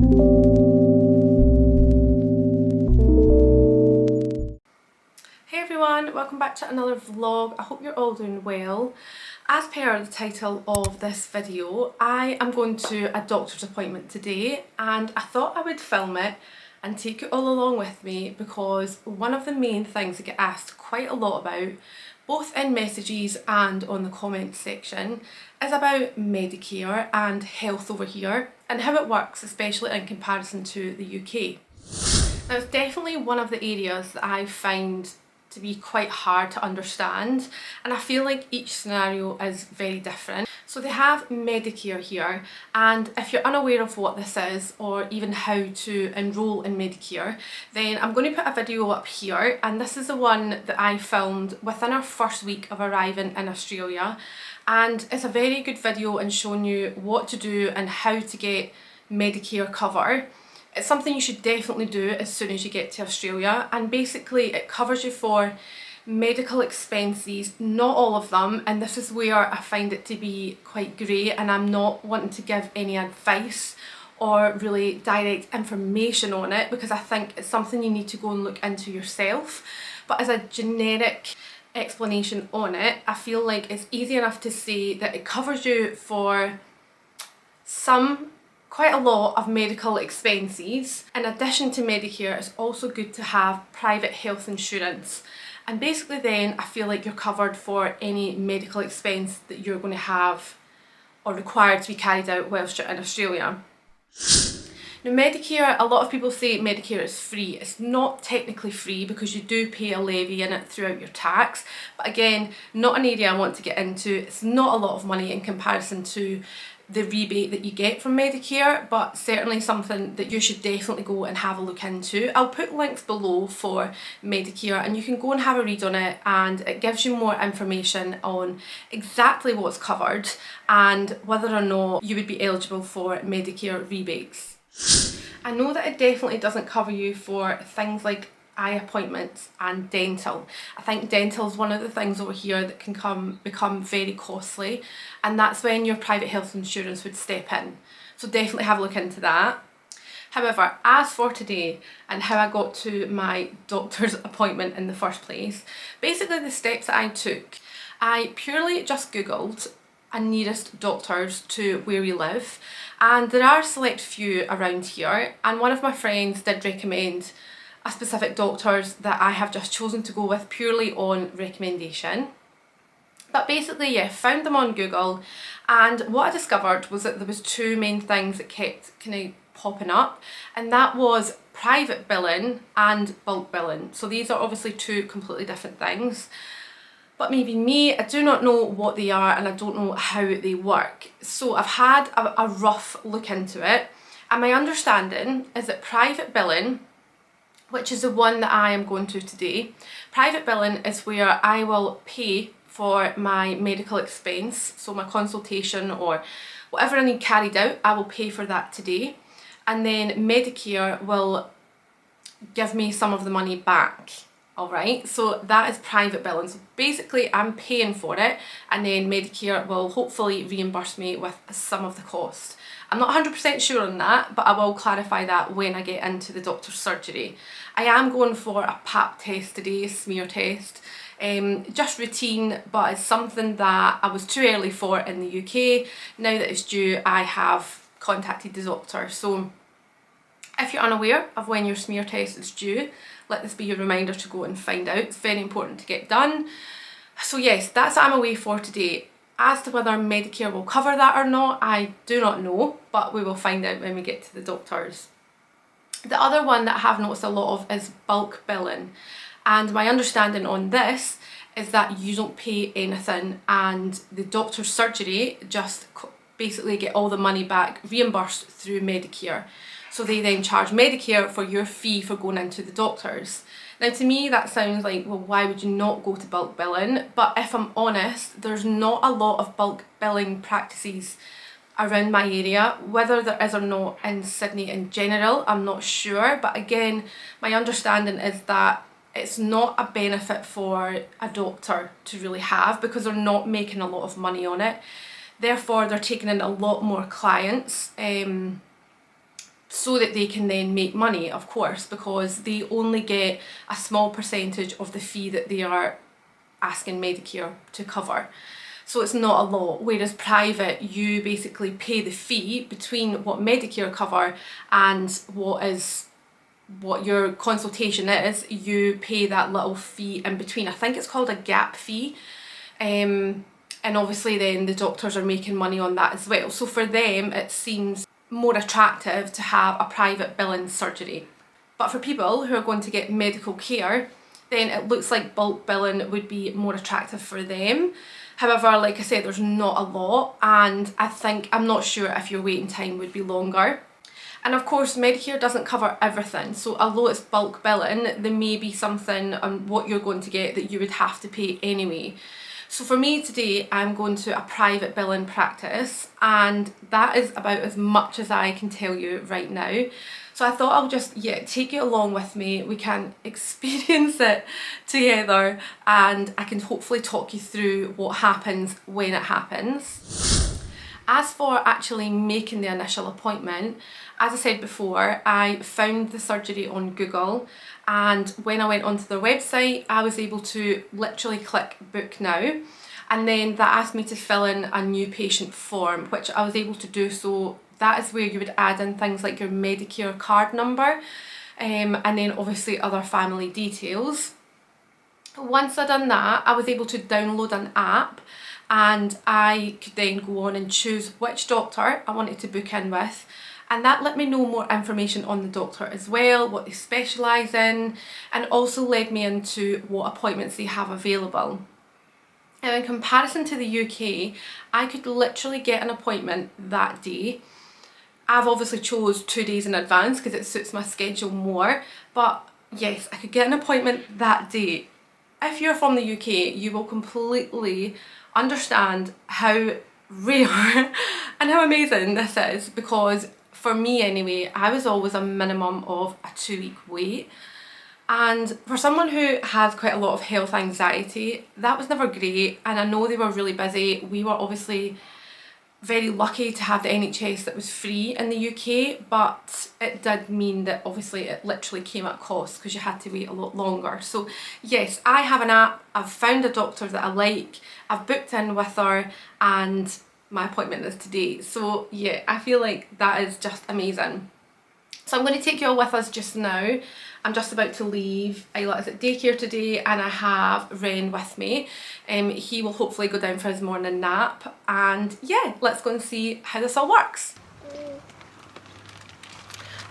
Hey everyone, welcome back to another vlog. I hope you're all doing well. As per the title of this video, I am going to a doctor's appointment today and I thought I would film it and take you all along with me because one of the main things I get asked quite a lot about, both in messages and on the comments section, is about Medicare and health over here and how it works, especially in comparison to the UK. Now, it's definitely one of the areas that I find to be quite hard to understand, and I feel like each scenario is very different. So they have Medicare here, and if you're unaware of what this is or even how to enrol in Medicare, then I'm going to put a video up here, and this is the one that I filmed within our first week of arriving in Australia, and it's a very good video in showing you what to do and how to get Medicare cover. It's something you should definitely do as soon as you get to Australia, and basically it covers you for medical expenses, not all of them, and this is where I find it to be quite grey, and I'm not wanting to give any advice or really direct information on it because I think it's something you need to go and look into yourself. But as a generic explanation on it, I feel like it's easy enough to say that it covers you for quite a lot of medical expenses. In addition to Medicare, it's also good to have private health insurance, and basically then I feel like you're covered for any medical expense that you're going to have or required to be carried out whilst you're in Australia. Now, Medicare, a lot of people say Medicare is free. It's not technically free because you do pay a levy in it throughout your tax, but again, not an area I want to get into. It's not a lot of money in comparison to the rebate that you get from Medicare, but certainly something that you should definitely go and have a look into. I'll put links below for Medicare and you can go and have a read on it, and it gives you more information on exactly what's covered and whether or not you would be eligible for Medicare rebates. I know that it definitely doesn't cover you for things like eye appointments and dental. I think dental is one of the things over here that can become very costly, and that's when your private health insurance would step in. So definitely have a look into that. However, as for today and how I got to my doctor's appointment in the first place, basically the steps that I took, I purely just googled a nearest doctors to where we live, and there are a select few around here, and one of my friends did recommend a specific doctors that I have just chosen to go with purely on recommendation. But basically, yeah, found them on Google, and what I discovered was that there was two main things that kept kind of popping up, and that was private billing and bulk billing. So these are obviously two completely different things. But maybe me, I do not know what they are and I don't know how they work. So I've had a rough look into it, and my understanding is that private billing, which is the one that I am going to today. Private billing is where I will pay for my medical expense, so my consultation or whatever I need carried out, I will pay for that today. And then Medicare will give me some of the money back. Alright, so that is private billing. So basically I'm paying for it, and then Medicare will hopefully reimburse me with some of the cost. I'm not 100% sure on that, but I will clarify that when I get into the doctor's surgery. I am going for a pap test today, a smear test. Just routine, but it's something that I was too early for in the UK. Now that it's due, I have contacted the doctor. So if you're unaware of when your smear test is due, let this be your reminder to go and find out. It's very important to get done. So yes, that's what I'm away for today. As to whether Medicare will cover that or not, I do not know, but we will find out when we get to the doctors. The other one that I have noticed a lot of is bulk billing, and my understanding on this is that you don't pay anything, and the doctor's surgery just basically get all the money back reimbursed through Medicare. So they then charge Medicare for your fee for going into the doctors. Now to me that sounds like, well, why would you not go to bulk billing? But if I'm honest, there's not a lot of bulk billing practices around my area. Whether there is or not in Sydney in general, I'm not sure. But again, my understanding is that it's not a benefit for a doctor to really have because they're not making a lot of money on it. Therefore, they're taking in a lot more clients so that they can then make money, of course, because they only get a small percentage of the fee that they are asking Medicare to cover. So it's not a lot, whereas private, you basically pay the fee between what Medicare cover and what your consultation is. You pay that little fee in between. I think it's called a gap fee. And obviously then the doctors are making money on that as well. So for them, it seems more attractive to have a private billing surgery. But for people who are going to get medical care, then it looks like bulk billing would be more attractive for them. However, like I said, there's not a lot, and I'm not sure if your waiting time would be longer. And of course, Medicare doesn't cover everything, so although it's bulk billing, there may be something on what you're going to get that you would have to pay anyway. So for me today, I'm going to a private billing practice, and that is about as much as I can tell you right now. So I thought I'll just, take you along with me. We can experience it together, and I can hopefully talk you through what happens when it happens. As for actually making the initial appointment, as I said before, I found the surgery on Google, and when I went onto their website, I was able to literally click book now, and then that asked me to fill in a new patient form, which I was able to do. So that is where you would add in things like your Medicare card number, and then obviously other family details. Once I'd done that, I was able to download an app, and I could then go on and choose which doctor I wanted to book in with, and that let me know more information on the doctor as well, what they specialise in, and also led me into what appointments they have available. Now, in comparison to the UK, I could literally get an appointment that day. I've obviously chose 2 days in advance because it suits my schedule more, but yes, I could get an appointment that day. If you're from the UK, you will completely understand how rare and how amazing this is, because for me anyway, I was always a minimum of a 2-week wait. And for someone who has quite a lot of health anxiety, that was never great. And I know they were really busy. We were obviously very lucky to have the NHS that was free in the UK, but it did mean that obviously it literally came at cost because you had to wait a lot longer. So yes, I have an app, I've found a doctor that I like, I've booked in with her, and my appointment is today. So yeah, I feel like that is just amazing. So I'm going to take you all with us just now. I'm just about to leave Isla is at daycare today, and I have Ren with me. He will hopefully go down for his morning nap, and yeah, let's go and see how this all works.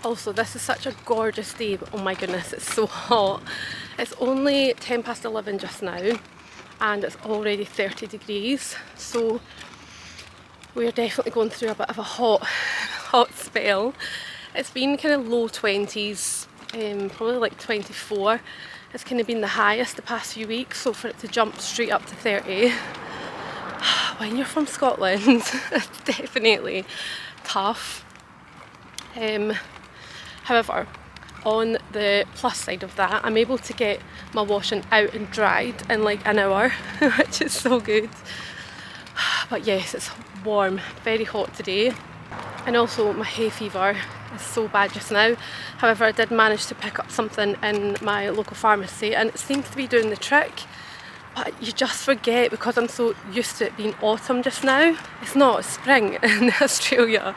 Also, this is such a gorgeous day, but oh my goodness, it's so hot. It's only 11 just now, and it's already 30 degrees, so we're definitely going through a bit of a hot spell. It's been kind of low 20s, probably like 24. It's kind of been the highest the past few weeks, so for it to jump straight up to 30, when you're from Scotland, it's definitely tough. However, on the plus side of that, I'm able to get my washing out and dried in like an hour, which is so good. But yes, it's warm, very hot today. And also my hay fever is so bad just now. However, I did manage to pick up something in my local pharmacy, and it seems to be doing the trick. But you just forget, because I'm so used to it being autumn just now. It's not spring in Australia.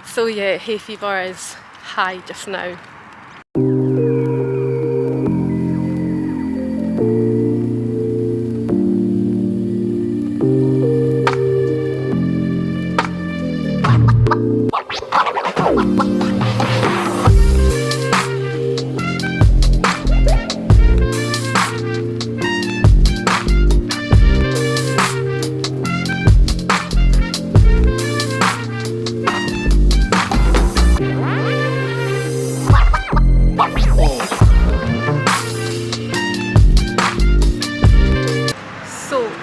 So yeah, hay fever is high just now.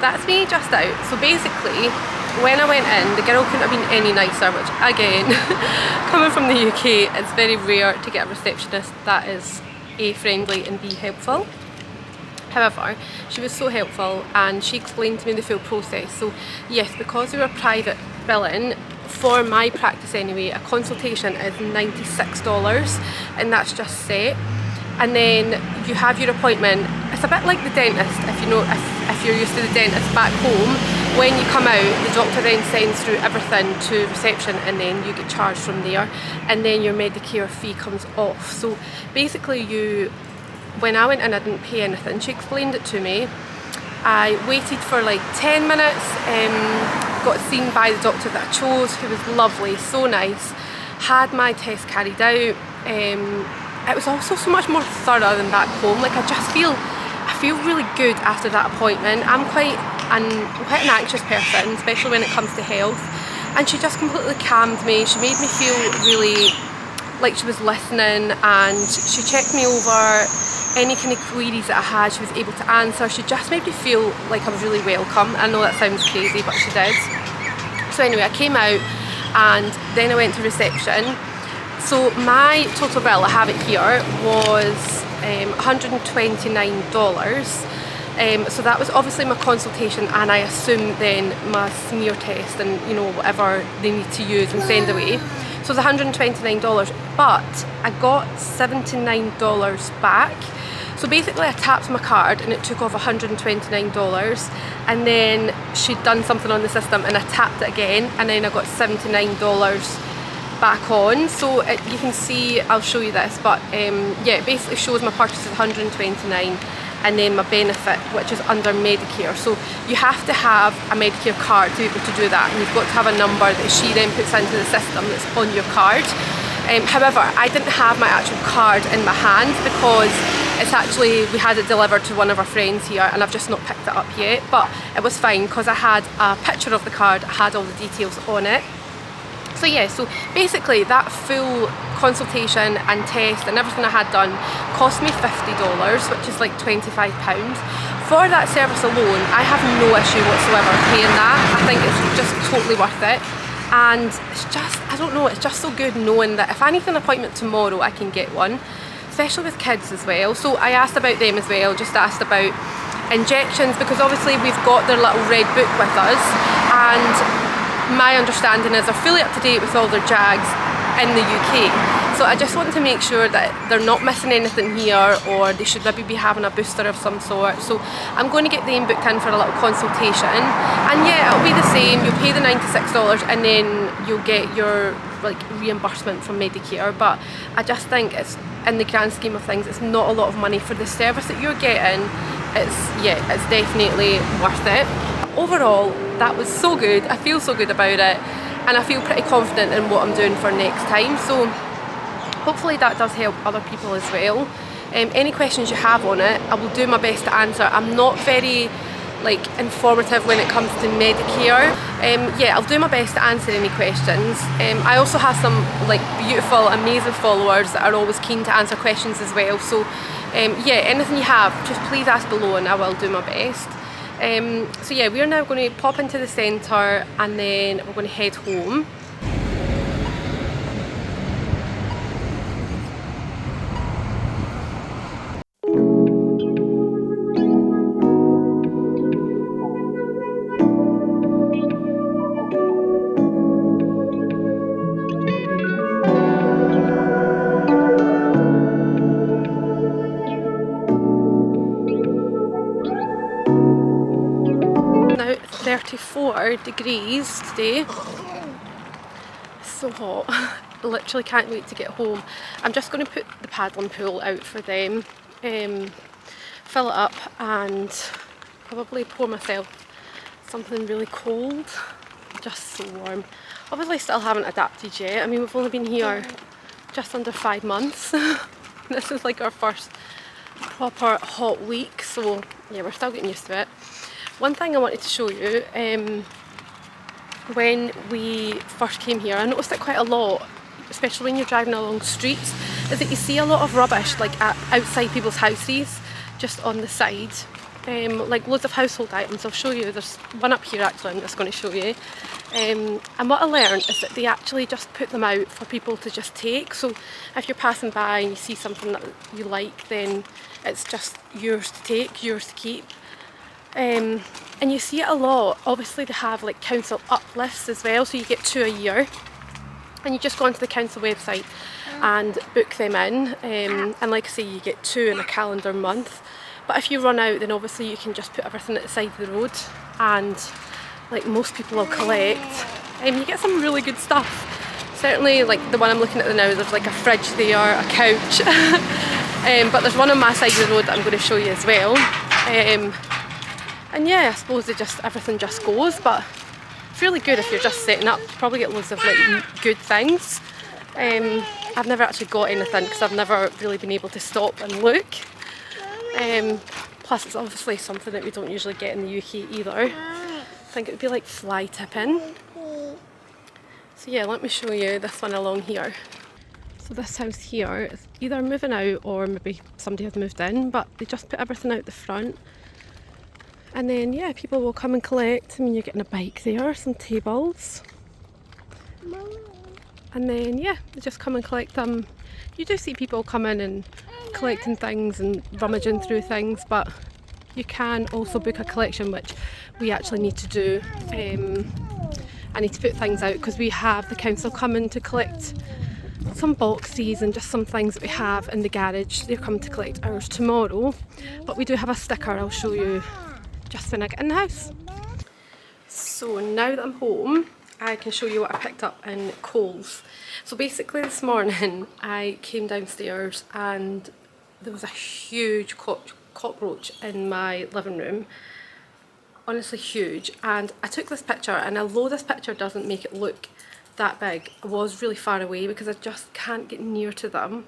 That's me just out. So basically, when I went in, the girl couldn't have been any nicer, which again, coming from the UK, it's very rare to get a receptionist that is A, friendly, and B, helpful. However, she was so helpful, and she explained to me the full process. So yes, because we were private billing, for my practice anyway, a consultation is $96 and that's just set. And then you have your appointment. It's a bit like the dentist, if you're used to the dentist back home. When you come out, the doctor then sends through everything to reception and then you get charged from there, and then your Medicare fee comes off. So basically when I went in, I didn't pay anything. She explained it to me. I waited for like 10 minutes, got seen by the doctor that I chose, who was lovely, so nice, had my test carried out. It was also so much more thorough than back home. Like I feel really good after that appointment. I'm quite an anxious person, especially when it comes to health, and she just completely calmed me. She made me feel really like she was listening, and she checked me over. Any kind of queries that I had, she was able to answer. She just made me feel like I was really welcome. I know that sounds crazy, but she did. So anyway, I came out and then I went to reception. So my total bill, I have it here, was $129. So that was obviously my consultation, and I assume then my smear test and whatever they need to use and send away. So it was $129, but I got $79 back. So basically I tapped my card and it took off $129, and then she'd done something on the system and I tapped it again, and then I got $79 back on. So you can see, I'll show you this, but yeah, it basically shows my purchase is $129 and then my benefit, which is under Medicare. So you have to have a Medicare card to be able to do that, and you've got to have a number that she then puts into the system that's on your card. However, I didn't have my actual card in my hand because we had it delivered to one of our friends here, and I've just not picked it up yet, but it was fine because I had a picture of the card, I had all the details on it. So yeah, so basically that full consultation and test and everything I had done cost me $50, which is like £25. For that service alone, I have no issue whatsoever paying that. I think it's just totally worth it. And it's just, I don't know, it's just so good knowing that if I need an appointment tomorrow, I can get one, especially with kids as well. So I asked about them as well, just asked about injections, because obviously we've got their little red book with us, and my understanding is they're fully up to date with all their JAGs in the UK. So I just want to make sure that they're not missing anything here, or they should maybe be having a booster of some sort. So I'm going to get them booked in for a little consultation, and yeah, it'll be the same. You'll pay the $96 and then you'll get your reimbursement from Medicare. But I just think it's, in the grand scheme of things, it's not a lot of money for the service that you're getting. It's definitely worth it. Overall, that was so good. I feel so good about it, and I feel pretty confident in what I'm doing for next time. So hopefully that does help other people as well. Any questions you have on it, I will do my best to answer. I'm not very informative when it comes to Medicare. Yeah, I'll do my best to answer any questions. I also have some beautiful, amazing followers that are always keen to answer questions as well. So yeah, anything you have, just please ask below and I will do my best. So yeah, we are now going to pop into the centre and then we're going to head home. Now it's 34 degrees today. So hot. I literally can't wait to get home. I'm just going to put the paddling pool out for them, fill it up and probably pour myself something really cold. Just so warm. Obviously still haven't adapted yet. I mean, we've only been here just under 5 months. This is our first proper hot week, so yeah, we're still getting used to it. One thing I wanted to show you, when we first came here, I noticed it quite a lot, especially when you're driving along streets, is that you see a lot of rubbish outside people's houses, just on the side. Loads of household items. I'll show you, there's one up here actually I'm just going to show you. And what I learned is that they actually just put them out for people to just take. So if you're passing by and you see something that you like, then it's just yours to take, yours to keep. And you see it a lot. Obviously they have like council uplifts as well, so you get 2 a year. And you just go onto the council website and book them in, and like I say, you get 2 in a calendar month. But if you run out, then obviously you can just put everything at the side of the road, and like most people will collect. You get some really good stuff. Certainly like the one I'm looking at now, there's like a fridge there, a couch, but there's one on my side of the road that I'm going to show you as well. And yeah, I suppose everything just goes, but it's really good if you're just setting up. You probably get loads of like good things. I've never actually got anything because I've never really been able to stop and look. Plus it's obviously something that we don't usually get in the UK either. I think it would be like fly tipping. So yeah, let me show you this one along here. So this house here is either moving out or maybe somebody has moved in, but they just put everything out the front. And then yeah, people will come and collect. I mean, you're getting a bike there, some tables. And then yeah, they just come and collect them. You do see people coming and collecting things and rummaging through things, but you can also book a collection, which we actually need to do. I need to put things out because we have the council coming to collect some boxes and just some things that we have in the garage. They're coming to collect ours tomorrow, but we do have a sticker I'll show you just when I get in the house. So now that I'm home, I can show you what I picked up in Coles. So basically this morning I came downstairs and there was a huge cockroach in my living room. Honestly huge, and I took this picture, and although this picture doesn't make it look that big, I was really far away because I just can't get near to them.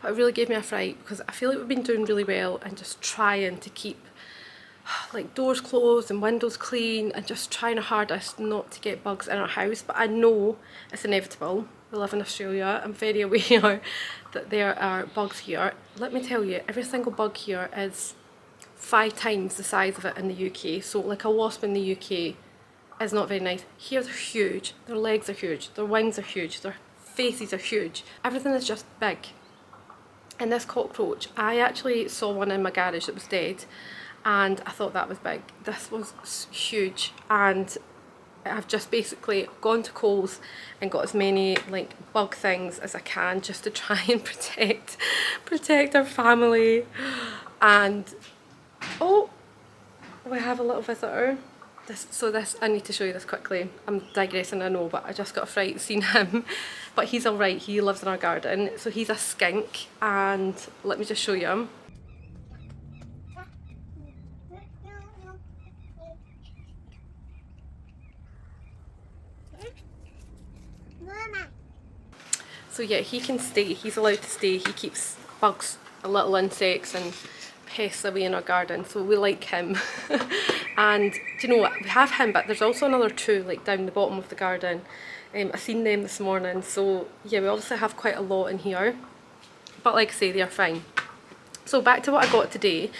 But it really gave me a fright because I feel like we've been doing really well and just trying to keep like doors closed and windows clean and just trying our hardest not to get bugs in our house. But I know it's inevitable. We live in Australia. I'm very aware that there are bugs here. Let me tell you, every single bug here is 5 times the size of it in the UK. So like a wasp in the UK is not very nice. Here they're huge, their legs are huge, their wings are huge, their faces are huge. Everything is just big. And this cockroach, I actually saw one in my garage that was dead, and I thought that was big. This was huge, and I've just basically gone to Coles and got as many like bug things as I can just to try and protect our family. And oh, we have a little visitor. I need to show you this quickly. I'm digressing, I know, but I just got a fright seeing him. But he's alright, he lives in our garden. So he's a skink, and let me just show you him. So yeah, he can stay, he's allowed to stay. He keeps bugs, little insects and pests away in our garden, so we like him. And do you know what, we have him, but there's also another 2 like down the bottom of the garden. I seen them this morning, so yeah, we obviously have quite a lot in here, but like I say, they're fine. So back to what I got today.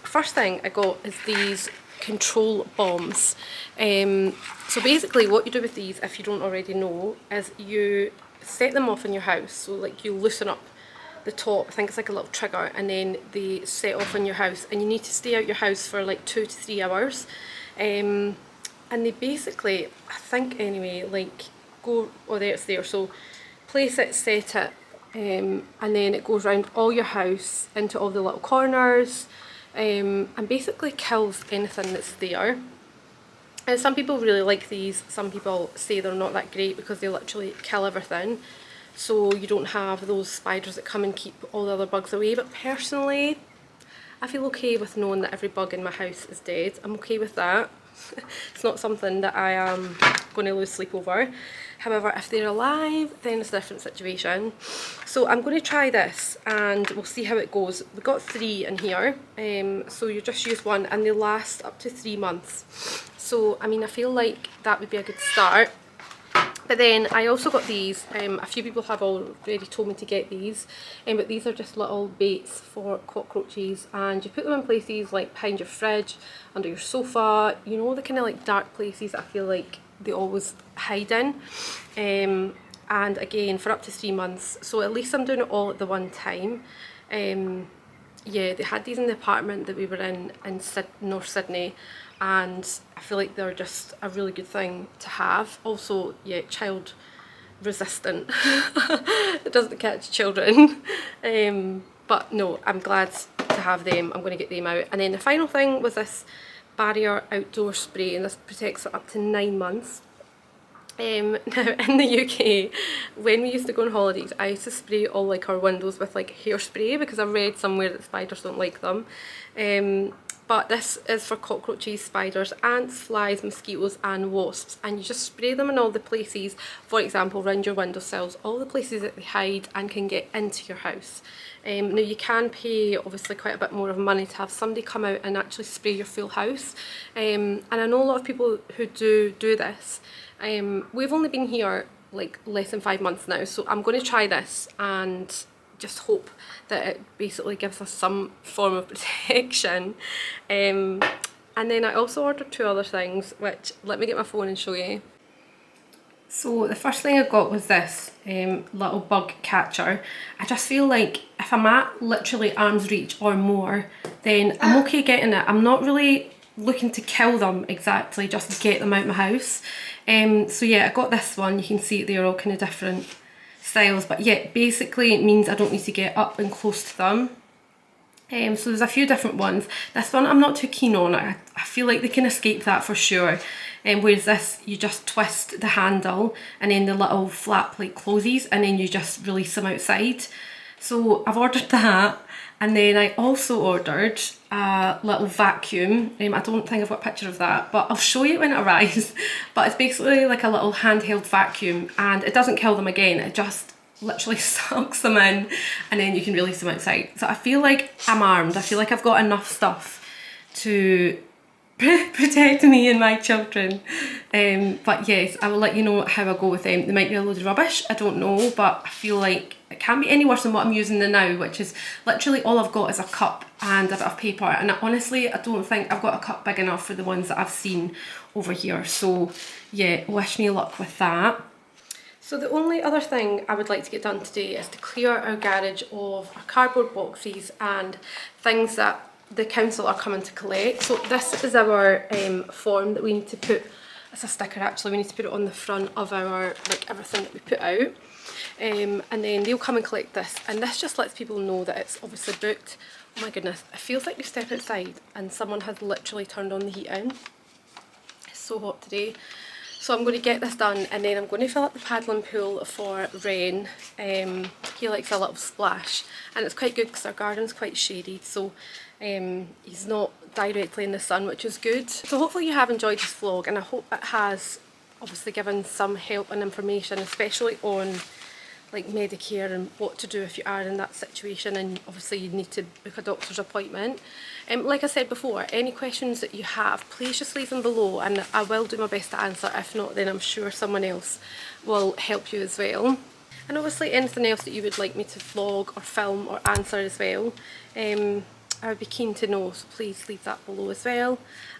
First thing I got is these control bombs. So basically what you do with these, if you don't already know, is you set them off in your house. So like you loosen up the top, I think it's like a little trigger, and then they set off in your house, and you need to stay out your house for like 2 to 3 hours. And they basically, I think anyway, like go, oh there it's there, so place it, set it, and then it goes around all your house into all the little corners, and basically kills anything that's there. And some people really like these, some people say they're not that great because they literally kill everything. So you don't have those spiders that come and keep all the other bugs away. But personally, I feel okay with knowing that every bug in my house is dead. I'm okay with that. It's not something that I am going to lose sleep over. However, if they're alive, then it's a different situation. So I'm going to try this and we'll see how it goes. We've got 3 in here, so you just use 1 and they last up to 3 months. So I mean, I feel like that would be a good start. But then I also got these, a few people have already told me to get these, but these are just little baits for cockroaches, and you put them in places like behind your fridge, under your sofa, you know, the kind of like dark places that I feel like they always hide in. And again, for up to 3 months, so at least I'm doing it all at the one time. yeah, they had these in the apartment that we were in North Sydney, and I feel like they're just a really good thing to have. Also, yeah, child resistant. It doesn't catch children. But no, I'm glad to have them. I'm going to get them out. And then the final thing was this barrier outdoor spray, and this protects it up to 9 months. Now in the UK, when we used to go on holidays, I used to spray all like our windows with like hairspray, because I read somewhere that spiders don't like them. But this is for cockroaches, spiders, ants, flies, mosquitoes and wasps, and you just spray them in all the places, for example around your windowsills, all the places that they hide and can get into your house. Now you can pay obviously quite a bit more of money to have somebody come out and actually spray your full house, and I know a lot of people who do this. We've only been here like less than 5 months now, so I'm going to try this and just hope that it basically gives us some form of protection. And then I also ordered 2 other things, which, let me get my phone and show you. So the first thing I got was this little bug catcher. I just feel like if I'm at literally arm's reach or more, then I'm okay getting it. I'm not really looking to kill them exactly, just to get them out of my house. So yeah, I got this one. You can see they're all kind of different styles, but yeah, basically it means I don't need to get up and close to them. So there's a few different ones. This one I'm not too keen on. I feel like they can escape that for sure. Whereas this, you just twist the handle and then the little flap like closes, and then you just release them outside. So I've ordered that, and then I also ordered a little vacuum. I don't think I've got a picture of that, but I'll show you when it arrives. But it's basically like a little handheld vacuum, and it doesn't kill them again, it just literally sucks them in, and then you can release them outside. So I feel like I'm armed. I feel like I've got enough stuff to protect me and my children. But yes, I will let you know how I go with them. They might be a load of rubbish, I don't know, but I feel like it can't be any worse than what I'm using now, which is literally all I've got is a cup and a bit of paper, and honestly I don't think I've got a cup big enough for the ones that I've seen over here. So yeah, wish me luck with that. So the only other thing I would like to get done today is to clear our garage of our cardboard boxes and things that the council are coming to collect. So this is our form that we need to put, it's a sticker actually, we need to put it on the front of our, like, everything that we put out. And then they'll come and collect this, and this just lets people know that it's obviously booked. Oh my goodness, it feels like you step outside and someone has literally turned on the heat in. It's so hot today. So I'm going to get this done, and then I'm going to fill up the paddling pool for Ren. He likes a little splash, and it's quite good because our garden's quite shady, so he's not directly in the sun, which is good. So hopefully you have enjoyed this vlog, and I hope it has obviously given some help and information, especially on like Medicare and what to do if you are in that situation, and obviously you need to book a doctor's appointment. Like I said before, any questions that you have, please just leave them below, and I will do my best to answer. If not, then I'm sure someone else will help you as well. And obviously anything else that you would like me to vlog or film or answer as well, I would be keen to know, so please leave that below as well,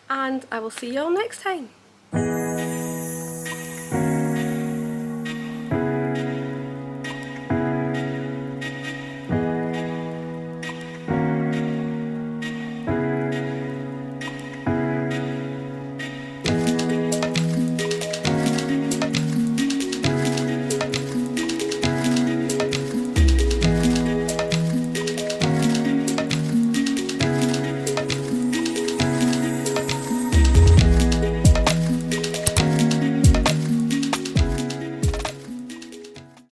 and I will see you all next time.